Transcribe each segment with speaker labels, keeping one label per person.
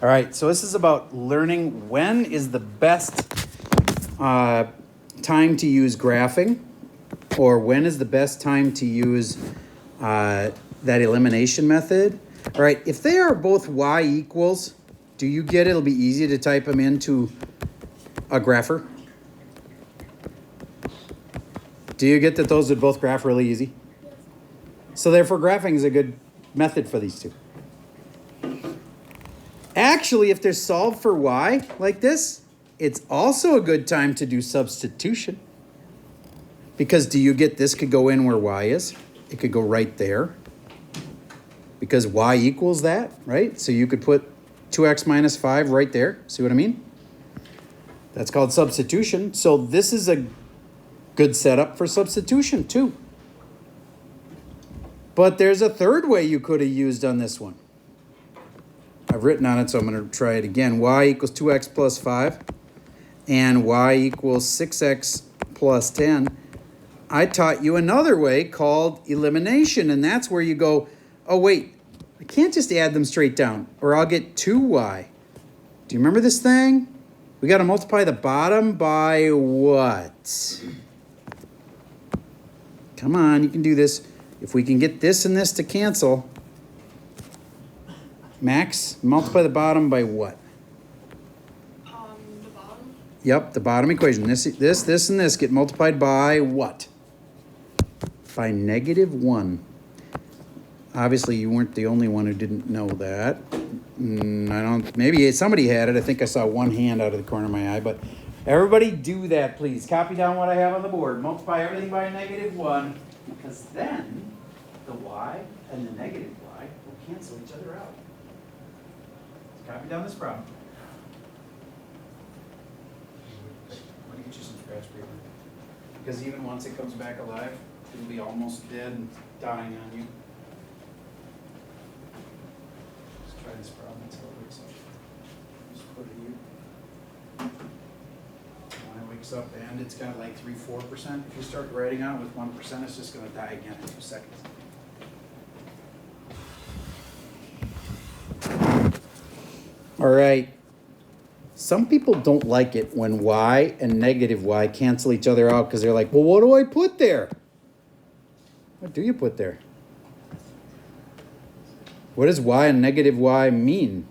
Speaker 1: All right, so this is about learning when is the best time to use graphing, or when is the best time to use that elimination method. All right, if they are both y equals, do you get it? It'll be easy to type them into a grapher. Do you get that those would both graph really easy? So therefore, graphing is a good method for these two. Actually, if they're solved for y like this, it's also a good time to do substitution. Because do you get this could go in where y is? It could go right there. Because y equals that, right? So you could put 2x minus 5 right there. See what I mean? That's called substitution. So this is a good setup for substitution too. But there's a third way you could have used on this one. I've written on it, so I'm going to try it again. Y equals 2x plus 5 and y equals 6x plus 10. I taught you another way called elimination, and that's where you go, oh wait, I can't just add them straight down, or I'll get 2y. Do you remember this thing? We got to multiply the bottom by what? Come on, you can do this. If we can get this and this to cancel, Max, multiply the bottom by what?
Speaker 2: The bottom?
Speaker 1: Yep, the bottom equation. This, and this get multiplied by what? By -1. Obviously, you weren't the only one who didn't know that. Maybe somebody had it. I think I saw one hand out of the corner of my eye, but everybody do that, please. Copy down what I have on the board. Multiply everything by -1, because then the y and the negative y will cancel each other out. Copy down this problem. I'm going to get you some scratch paper. Because even once it comes back alive, it'll be almost dead and dying on you. Let's try this problem until it wakes up. Just put it here. When it wakes up and it's got like 3-4%. If you start writing on it with 1%, it's just going to die again in 2 seconds. All right. Some people don't like it when y and -y cancel each other out because they're like, well, what do I put there? What do you put there? What does y and -y mean?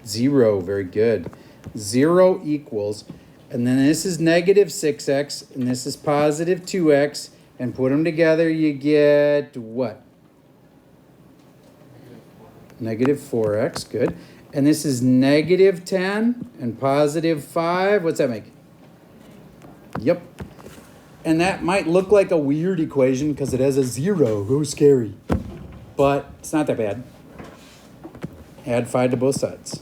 Speaker 1: 0. Very good. 0 equals, and then this is -6x, and this is positive 2x, and put them together, you get what? -4x. Good. And this is -10 and positive 5. What's that make? Yep. And that might look like a weird equation because it has a 0. Oh, scary. But it's not that bad. Add 5 to both sides.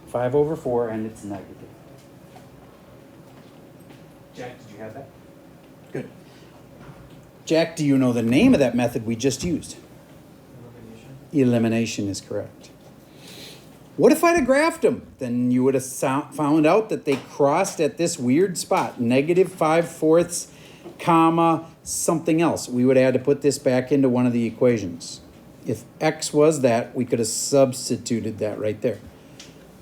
Speaker 1: Five over 4, and it's negative. Jack, did you have that? Good. Jack, do you know the name of that method we just used? Elimination is correct. What if I'd have graphed them? Then you would have found out that they crossed at this weird spot, -5/4, comma, something else. We would have had to put this back into one of the equations. If x was that, we could have substituted that right there.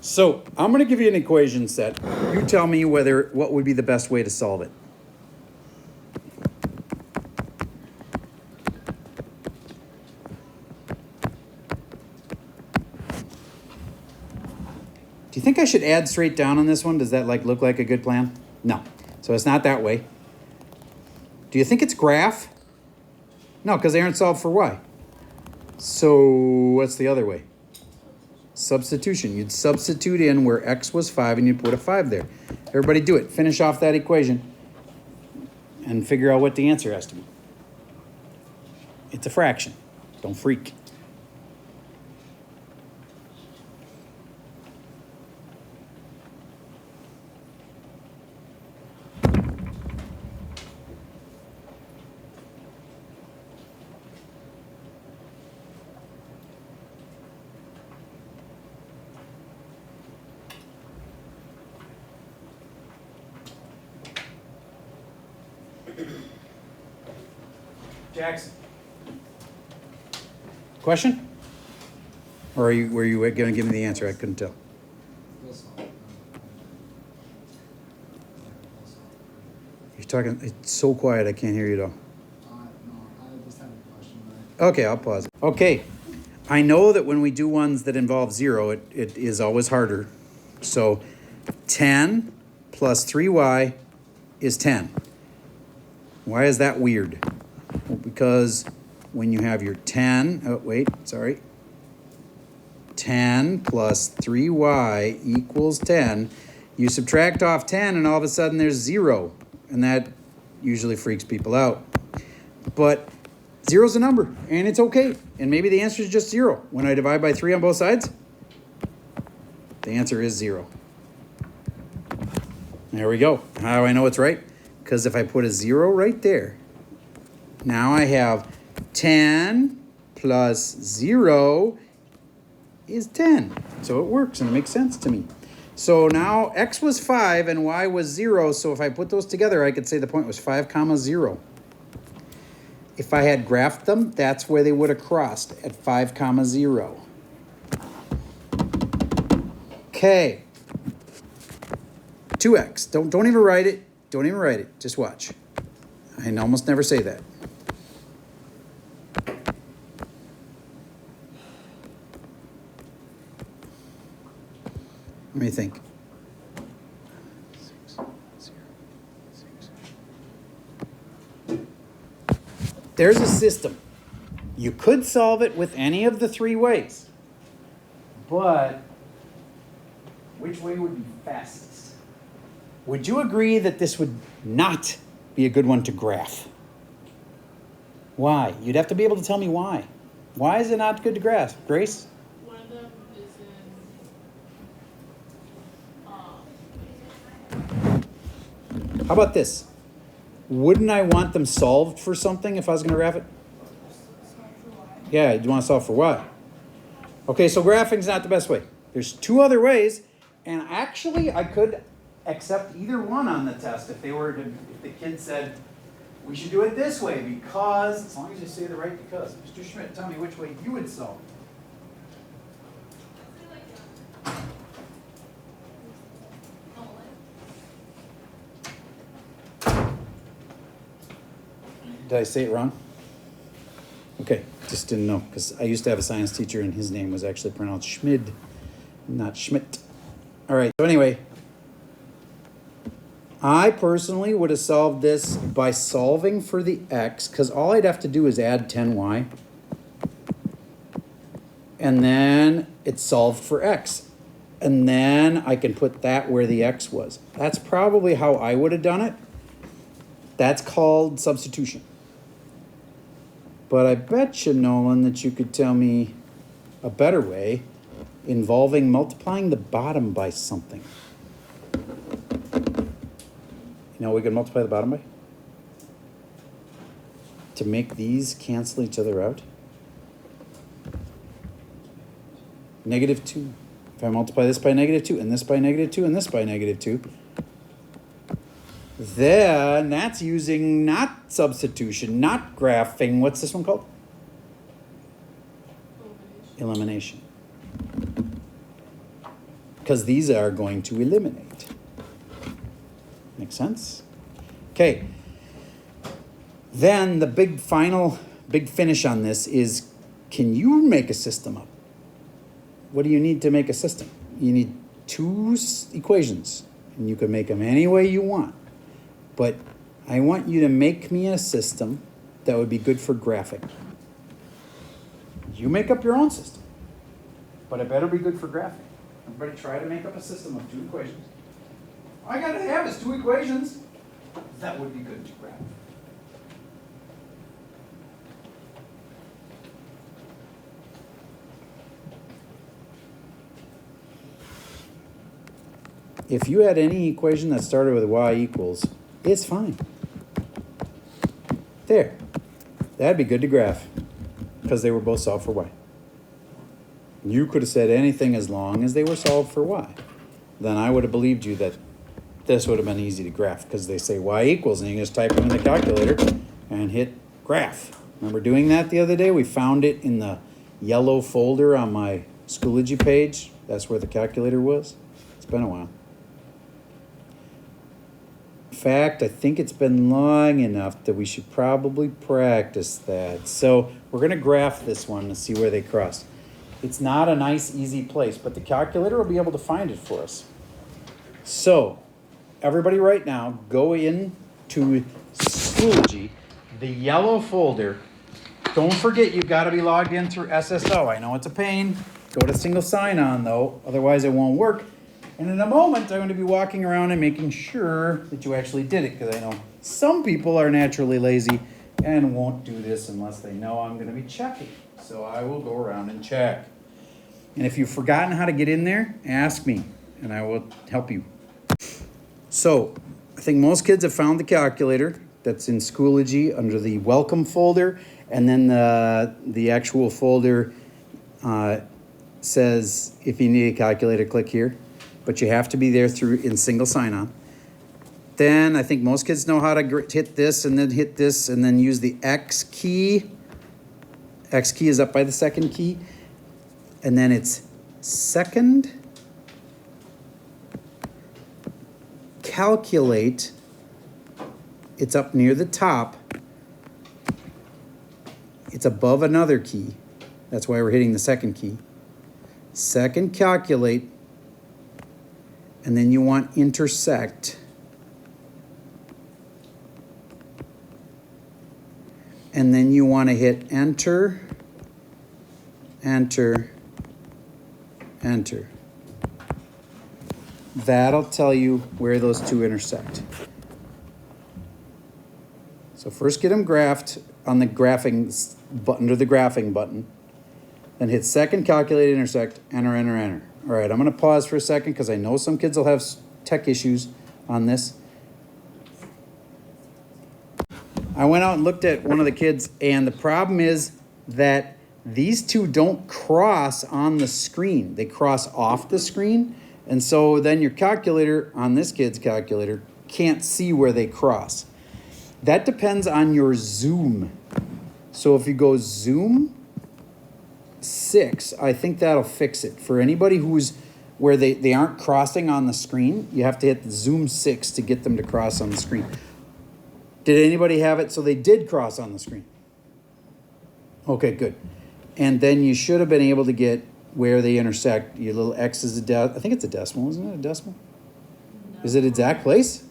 Speaker 1: So I'm going to give you an equation set. You tell me what would be the best way to solve it. Do you think I should add straight down on this one? Does that look like a good plan? No. So it's not that way. Do you think it's graph? No, because they aren't solved for y. So what's the other way? Substitution. You'd substitute in where x was 5 and you'd put a 5 there. Everybody do it. Finish off that equation and figure out what the answer has to be. It's a fraction. Don't freak. Jackson. Question? Or were you going to give me the answer? I couldn't tell. You're talking, it's so quiet I can't hear you at all.
Speaker 3: No, I just had a question.
Speaker 1: Okay, I'll pause. Okay, I know that when we do ones that involve 0, it is always harder. So 10 plus 3y is 10. Why is that weird? Well, because when you have your 10 plus 3y equals 10, you subtract off 10 and all of a sudden there's 0. And that usually freaks people out. But 0 is a number, and it's okay. And maybe the answer is just 0. When I divide by 3 on both sides, the answer is 0. There we go. How do I know it's right? Because if I put a 0 right there, now I have 10 plus 0 is 10. So it works, and it makes sense to me. So now x was 5 and y was 0. So if I put those together, I could say the point was 5, 0. If I had graphed them, that's where they would have crossed at 5, 0. Okay. 2x. Don't even write it. Don't even write it. Just watch. I almost never say that. Let me think. 6, 0, 6. There's a system. You could solve it with any of the 3 ways. But which way would be fastest? Would you agree that this would not be a good one to graph? Why? You'd have to be able to tell me why. Why is it not good to graph, Grace?
Speaker 2: One of them is in,
Speaker 1: How about this? Wouldn't I want them solved for something if I was going to graph it? Yeah, you want to solve for y. Okay, so graphing's not the best way. There's 2 other ways, and actually I could accept either one on the test if the kid said, we should do it this way because, as long as you say the right because. Mr. Schmidt, tell me which way you would solve. Did I say it wrong? Okay, just didn't know, because I used to have a science teacher and his name was actually pronounced Schmid, not Schmidt. All right, so anyway, I personally would have solved this by solving for the x, because all I'd have to do is add 10y, and then it's solved for x. And then I can put that where the x was. That's probably how I would have done it. That's called substitution. But I bet you, Nolan, that you could tell me a better way involving multiplying the bottom by something. You know what we can multiply the bottom by? To make these cancel each other out? -2. If I multiply this by -2, and this by -2, and this by -2, then that's using not substitution, not graphing. What's this one called? Elimination. Because these are going to eliminate. Make sense? Okay. Then the big finish on this is, can you make a system up? What do you need to make a system? You need 2 equations, and you can make them any way you want. But I want you to make me a system that would be good for graphing. You make up your own system, but it better be good for graphing. Everybody try to make up a system of 2 equations. All I gotta have is 2 equations. That would be good to graph. If you had any equation that started with y equals, it's fine. There. That'd be good to graph because they were both solved for y. You could have said anything as long as they were solved for y. Then I would have believed you that this would have been easy to graph because they say y equals, and you can just type it in the calculator and hit graph. Remember doing that the other day? We found it in the yellow folder on my Schoology page. That's where the calculator was. It's been a while. In fact, I think it's been long enough that we should probably practice that. So we're going to graph this one to see where they cross. It's not a nice, easy place, but the calculator will be able to find it for us. So everybody right now, go into Schoology, the yellow folder. Don't forget you've got to be logged in through SSO. I know it's a pain. Go to single sign-on though, otherwise it won't work. And in a moment, I'm going to be walking around and making sure that you actually did it, because I know some people are naturally lazy and won't do this unless they know I'm going to be checking. So I will go around and check. And if you've forgotten how to get in there, ask me and I will help you. So I think most kids have found the calculator that's in Schoology under the welcome folder, and then the actual folder says if you need a calculator, click here. But you have to be there in single sign-on. Then I think most kids know how to hit this and then hit this and then use the X key. X key is up by the second key. And then it's second. Calculate. It's up near the top. It's above another key. That's why we're hitting the second key. Second calculate. And then you want intersect. And then you want to hit enter, enter, enter. That'll tell you where those two intersect. So first get them graphed on the graphing button, under the graphing button. Then hit second, calculate, intersect, enter, enter, enter. All right, I'm going to pause for a second because I know some kids will have tech issues on this. I went out and looked at one of the kids, and the problem is that these two don't cross on the screen. They cross off the screen, and so then your calculator on this kid's calculator can't see where they cross. That depends on your zoom. So if you go zoom 6, I think that'll fix it. For anybody who's where they aren't crossing on the screen, you have to hit the zoom 6 to get them to cross on the screen. Did anybody have it so they did cross on the screen? Okay, good. And then you should have been able to get where they intersect. Your little X is I think it's a decimal, isn't it a decimal?
Speaker 2: No.
Speaker 1: Is it exact place?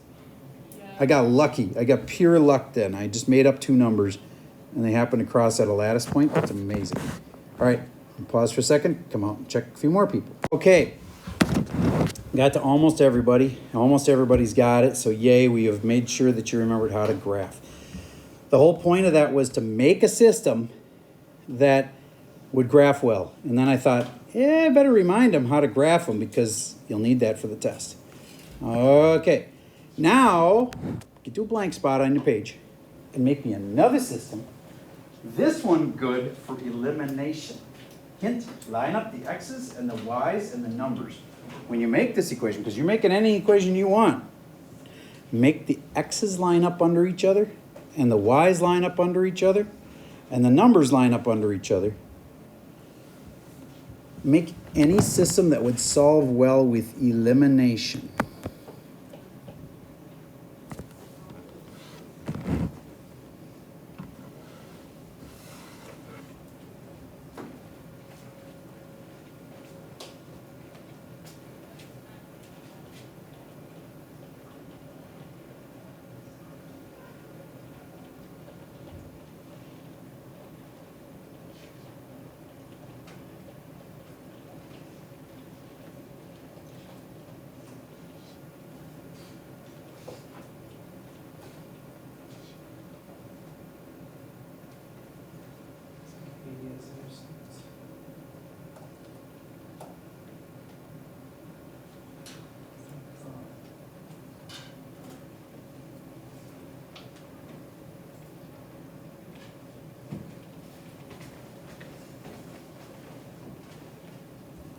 Speaker 2: Yeah.
Speaker 1: I got lucky. I got pure luck then. I just made up two numbers and they happen to cross at a lattice point. That's amazing. All right, pause for a second. Come out and check a few more people. Okay, got to almost everybody. Almost everybody's got it. So yay, we have made sure that you remembered how to graph. The whole point of that was to make a system that would graph well. And then I thought, I better remind them how to graph them because you'll need that for the test. Okay, now get to a blank spot on your page and make me another system. This one good for elimination. Hint, line up the X's and the Y's and the numbers. When you make this equation, because you're making any equation you want, make the X's line up under each other and the Y's line up under each other and the numbers line up under each other. Make any system that would solve well with elimination.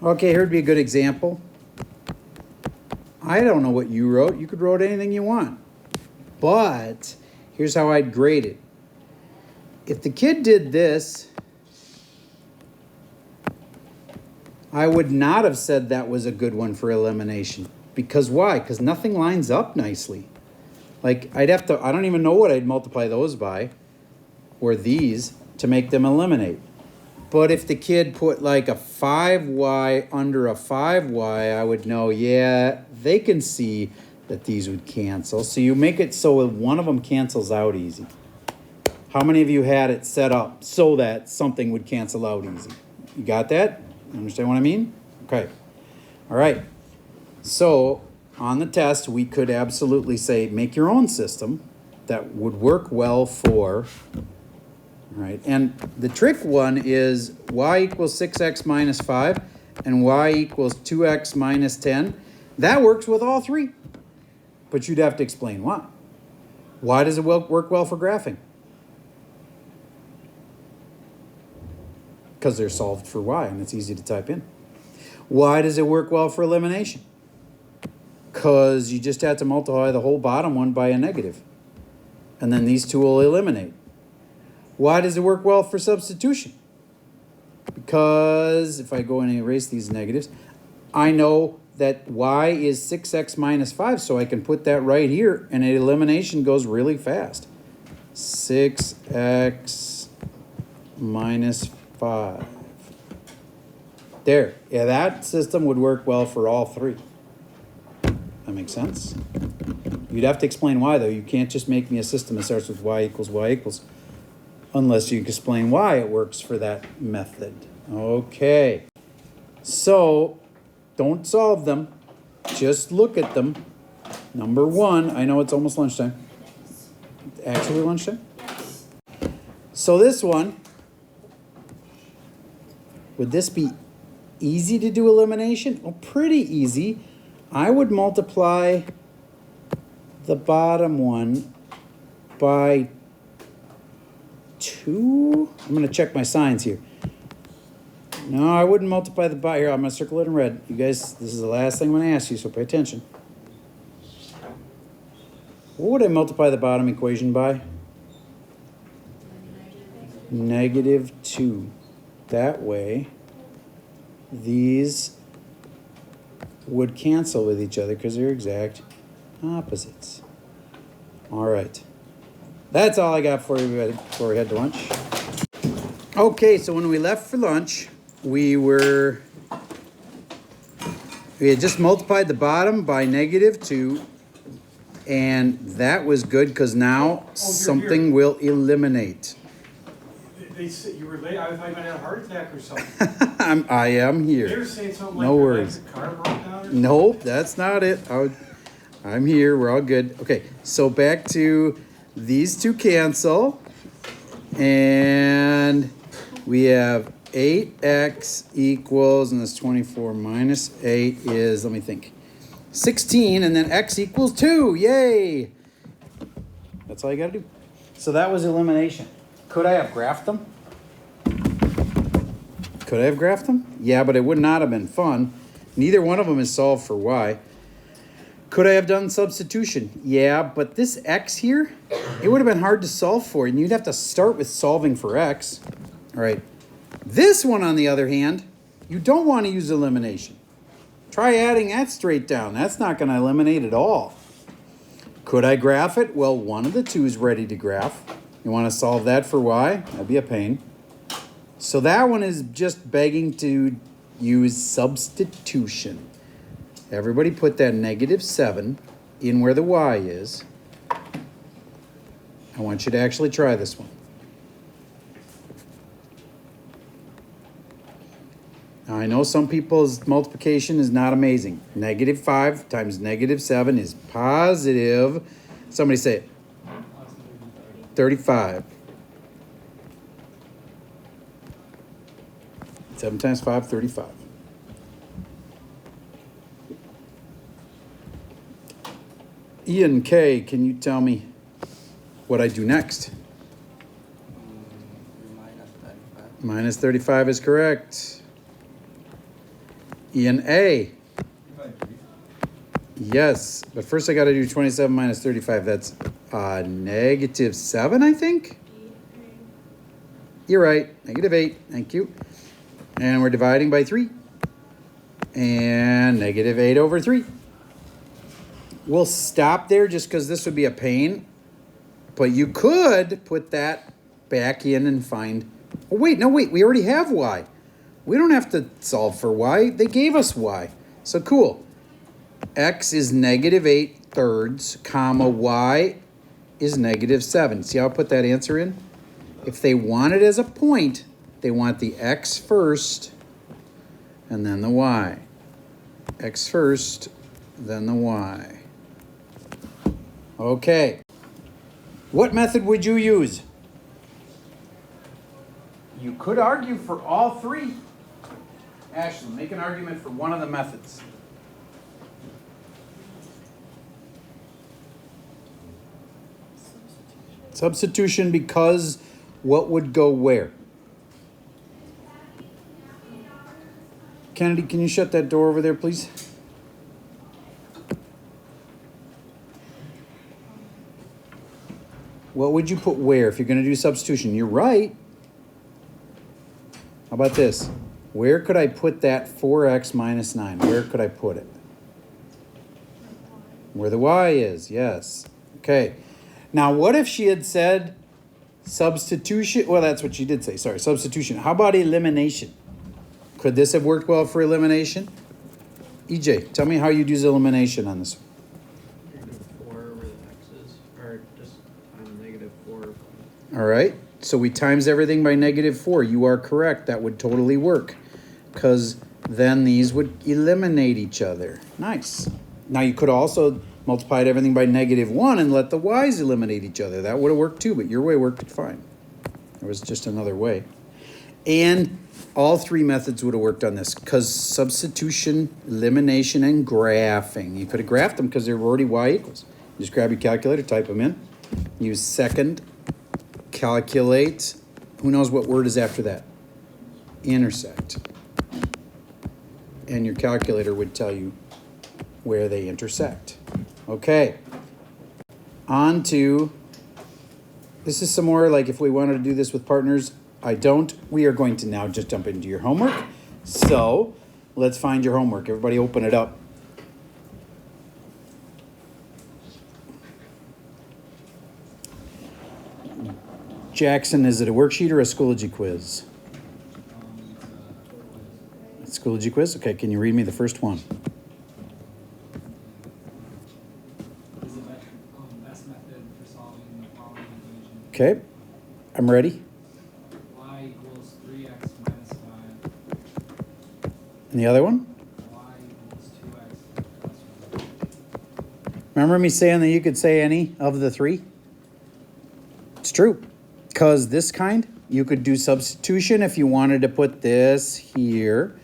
Speaker 1: Okay, here would be a good example. I don't know what you wrote. You could write anything you want. But here's how I'd grade it. If the kid did this, I would not have said that was a good one for elimination. Because why? Because nothing lines up nicely. Like, I don't even know what I'd multiply those by, or these, to make them eliminate. But if the kid put like a 5y under a 5y, I would know, yeah, they can see that these would cancel. So you make it so one of them cancels out easy. How many of you had it set up so that something would cancel out easy? You got that? Understand what I mean? Okay. All right. So on the test, we could absolutely say, make your own system that would work well for, all right, and the trick one is y equals 6x minus 5 and y equals 2x minus 10. That works with all three, but you'd have to explain why. Why does it work well for graphing? Because they're solved for y and it's easy to type in. Why does it work well for elimination? Because you just have to multiply the whole bottom one by a negative. And then these two will eliminate. Why does it work well for substitution? Because if I go and erase these negatives, I know that y is 6x minus 5, so I can put that right here, and elimination goes really fast. 6x minus 5. There. Yeah, that system would work well for all three. That makes sense? You'd have to explain why, though. You can't just make me a system that starts with y equals, unless you can explain why it works for that method. Okay. So, don't solve them. Just look at them. Number one, I know it's almost lunchtime. Actually lunchtime? So this one, would this be easy to do elimination? Oh, pretty easy. I would multiply the bottom one by 2. I'm going to check my signs here. No, I wouldn't multiply the bottom. Here, I'm going to circle it in red. You guys, this is the last thing I'm going to ask you, so pay attention. What would I multiply the bottom equation by? -2. That way, these would cancel with each other because they're exact opposites. All right. That's all I got for you before we head to lunch. Okay, so when we left for lunch, we had just multiplied the bottom by -2, and that was good because now something will eliminate.
Speaker 4: They said you were late. I thought you might have a heart attack or something.
Speaker 1: I am
Speaker 4: They
Speaker 1: here.
Speaker 4: were saying something
Speaker 1: No
Speaker 4: like
Speaker 1: worries.
Speaker 4: the car broke down or something.
Speaker 1: Nope, that's not it. I'm here. We're all good. Okay, so back to these two cancel. And we have 8x equals, and that's 24 minus 8 is, let me think, 16, and then x equals 2. Yay! That's all you got to do. So that was elimination. Could I have graphed them? Could I have graphed them? Yeah, but it would not have been fun. Neither one of them is solved for y. Could I have done substitution? Yeah, but this x here, it would have been hard to solve for, and you'd have to start with solving for x. All right. This one, on the other hand, you don't want to use elimination. Try adding that straight down. That's not going to eliminate at all. Could I graph it? Well, one of the two is ready to graph. You want to solve that for y? That'd be a pain. So that one is just begging to use substitution. Everybody put that -7 in where the y is. I want you to actually try this one. Now, I know some people's multiplication is not amazing. -5 times -7 is positive. Somebody say it. 35. 7 times 5, 35. Ian K., can you tell me what I do next? Minus 35 is correct. Ian A. Yes, but first I gotta do 27 minus 35. That's -7, I think? You're right, -8, thank you. And we're dividing by 3. And -8 over 3. We'll stop there just because this would be a pain. But you could put that back in and find... Oh, wait, no, wait, we already have y. We don't have to solve for y. They gave us y. So cool. X is -8/3, comma, y is -7. See how I put that answer in? If they want it as a point, they want the x first and then the y. X first, then the y. Okay. What method would you use? You could argue for all three. Ashley, make an argument for one of the methods. Substitution, because what would go where? Kennedy, can you shut that door over there, please? What would you put where if you're going to do substitution? You're right. How about this? Where could I put that 4x minus 9? Where could I put it? Where the y is, yes. Okay. Now, what if she had said substitution? Well, that's what she did say. Sorry, substitution. How about elimination? Could this have worked well for elimination? EJ, tell me how you'd use elimination on this one.
Speaker 5: -4 over the x's, or just -4.
Speaker 1: All right. So we times everything by -4. You are correct. That would totally work, because then these would eliminate each other. Nice. Now you could also multiply everything by -1 and let the y's eliminate each other. That would have worked too, but your way worked fine. There was just another way. And all three methods would have worked on this, because substitution, elimination, and graphing. You could have graphed them because they were already y equals. You just grab your calculator, type them in. Use second, calculate. Who knows what word is after that? Intersect. And your calculator would tell you where they intersect. Okay. On to, this is some more like if we wanted to do this with partners. I don't. We are going to now just jump into your homework. So let's find your homework. Everybody open it up. Jackson, is it a worksheet or a Schoology quiz?
Speaker 3: It's
Speaker 1: Schoology quiz? Okay, can you read me the first one?
Speaker 3: is the best method for solving the following equation.
Speaker 1: Okay, I'm ready.
Speaker 3: Y equals 3x minus 5.
Speaker 1: And the other one?
Speaker 3: Y equals 2x plus 1.
Speaker 1: Remember me saying that you could say any of the three? It's true. Because this kind, you could do substitution if you wanted to put this here.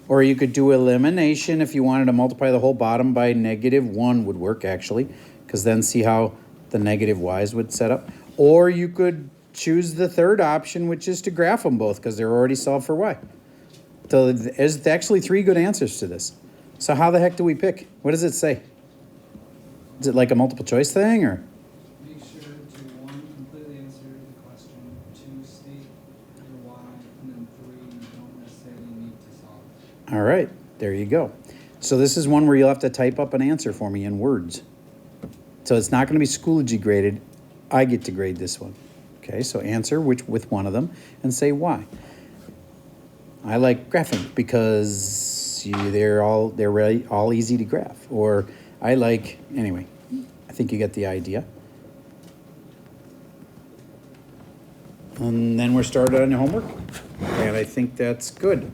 Speaker 1: Or you could do elimination if you wanted to multiply the whole bottom by -1 would work, actually. Because then see how the negative y's would set up. Or you could choose the third option, which is to graph them both, because they're already solved for y. So there's actually three good answers to this. So how the heck do we pick? What does it say? Is it like a multiple choice thing, or?
Speaker 3: Make sure to 1, completely answer the question, 2, state your y, and then 3, you don't necessarily need to solve.
Speaker 1: All right, there you go. So this is one where you'll have to type up an answer for me in words. So it's not going to be Schoology graded. I get to grade this one. Okay, so answer with one of them and say why. I like graphing because they're really all easy to graph. Or I like, anyway, I think you get the idea. And then we're started on your homework. And I think that's good.